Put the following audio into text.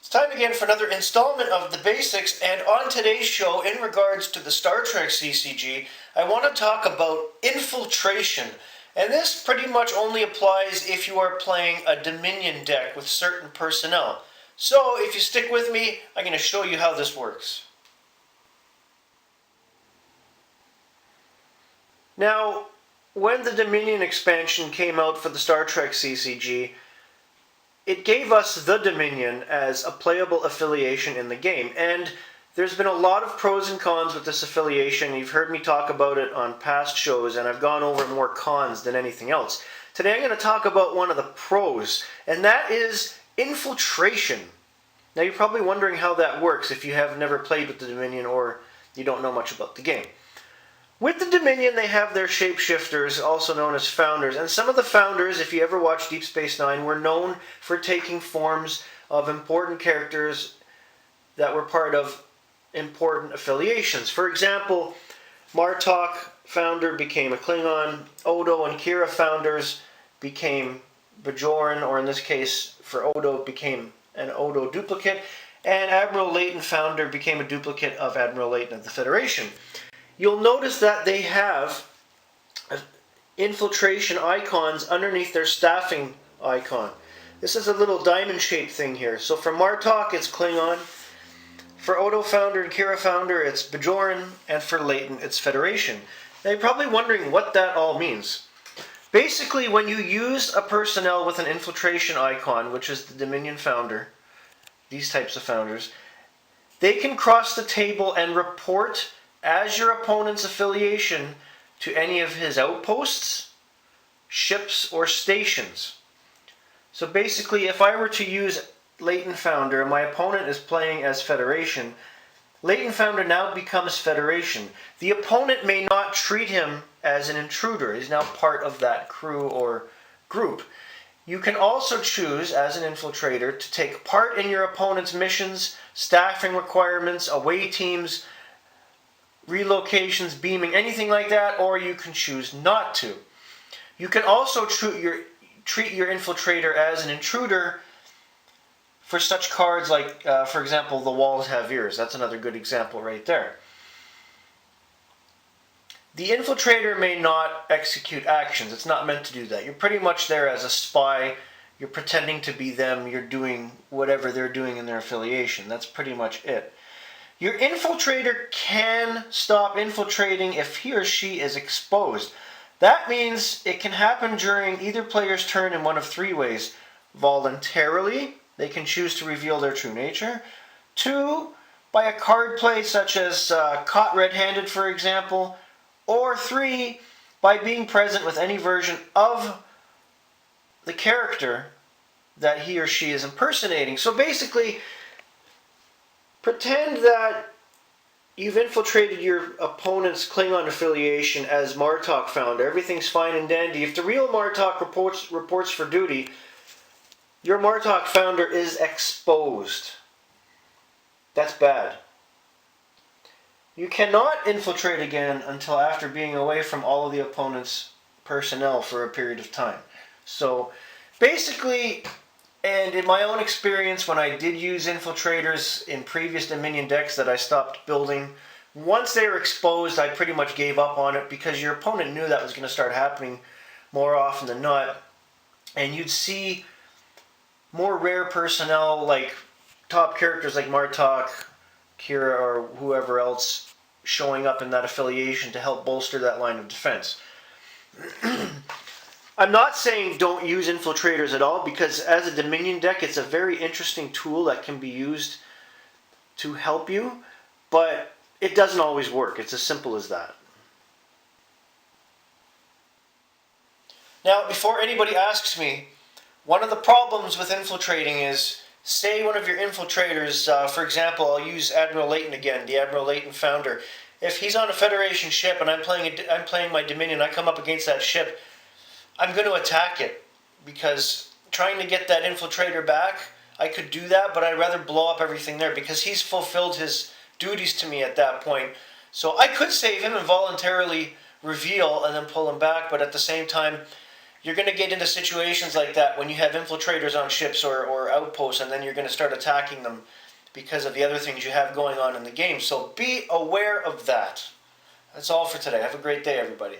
It's time again for another installment of The Basics, and on today's show, in regards to the Star Trek CCG, I want to talk about infiltration. And this pretty much only applies if you are playing a Dominion deck with certain personnel. So, if you stick with me, I'm going to show you how this works. Now, when the Dominion expansion came out for the Star Trek CCG, it gave us the Dominion as a playable affiliation in the game, and there's been a lot of pros and cons with this affiliation. You've heard me talk about it on past shows, and I've gone over more cons than anything else. Today I'm going to talk about one of the pros, and that is infiltration. Now you're probably wondering how that works if you have never played with the Dominion or you don't know much about the game. With the Dominion, they have their shapeshifters, also known as founders. And some of the founders, if you ever watched Deep Space Nine, were known for taking forms of important characters that were part of important affiliations. For example, Martok, founder, became a Klingon. Odo and Kira, founders, became Bajoran, or in this case, for Odo, became an Odo duplicate. And Admiral Layton, founder, became a duplicate of Admiral Layton of the Federation. You'll notice that they have infiltration icons underneath their staffing icon. This is a little diamond-shaped thing here. So for Martok, it's Klingon. For Odo founder and Kira founder, it's Bajoran. And for Layton, it's Federation. Now you're probably wondering what that all means. Basically, when you use a personnel with an infiltration icon, which is the Dominion founder, these types of founders, they can cross the table and report as your opponent's affiliation to any of his outposts, ships, or stations. So basically, if I were to use Layton Founder and my opponent is playing as Federation, Layton Founder now becomes Federation. The opponent may not treat him as an intruder. He's now part of that crew or group. You can also choose, as an infiltrator, to take part in your opponent's missions, staffing requirements, away teams, relocations, beaming, anything like that, or you can choose not to. You can also treat your infiltrator as an intruder for such cards like, for example, the walls have ears. That's another good example right there. The infiltrator may not execute actions. It's not meant to do that. You're pretty much there as a spy. You're pretending to be them. You're doing whatever they're doing in their affiliation. That's pretty much it. Your infiltrator can stop infiltrating if he or she is exposed. That means it can happen during either player's turn in one of three ways. Voluntarily, they can choose to reveal their true nature. 2, by a card play such as caught red-handed, for example. Or 3, by being present with any version of the character that he or she is impersonating. So basically, pretend that you've infiltrated your opponent's Klingon affiliation as Martok founder. Everything's fine and dandy. If the real Martok reports for duty, your Martok founder is exposed. That's bad. You cannot infiltrate again until after being away from all of the opponent's personnel for a period of time. So basically, and in my own experience, when I did use infiltrators in previous Dominion decks that I stopped building, once they were exposed, I pretty much gave up on it because your opponent knew that was going to start happening more often than not. And you'd see more rare personnel, like top characters like Martok, Kira, or whoever else showing up in that affiliation to help bolster that line of defense. I'm not saying don't use infiltrators at all, because as a Dominion deck, it's a very interesting tool that can be used to help you, but it doesn't always work. It's as simple as that. Now, before anybody asks me, one of the problems with infiltrating is, say one of your infiltrators, for example, I'll use Admiral Layton again, the Admiral Layton founder. If he's on a Federation ship and I'm playing my Dominion, I come up against that ship, I'm going to attack it, because trying to get that infiltrator back, I could do that, but I'd rather blow up everything there because he's fulfilled his duties to me at that point. So I could save him and voluntarily reveal and then pull him back, but at the same time, you're going to get into situations like that when you have infiltrators on ships or outposts, and then you're going to start attacking them because of the other things you have going on in the game. So be aware of that. That's all for today. Have a great day, everybody.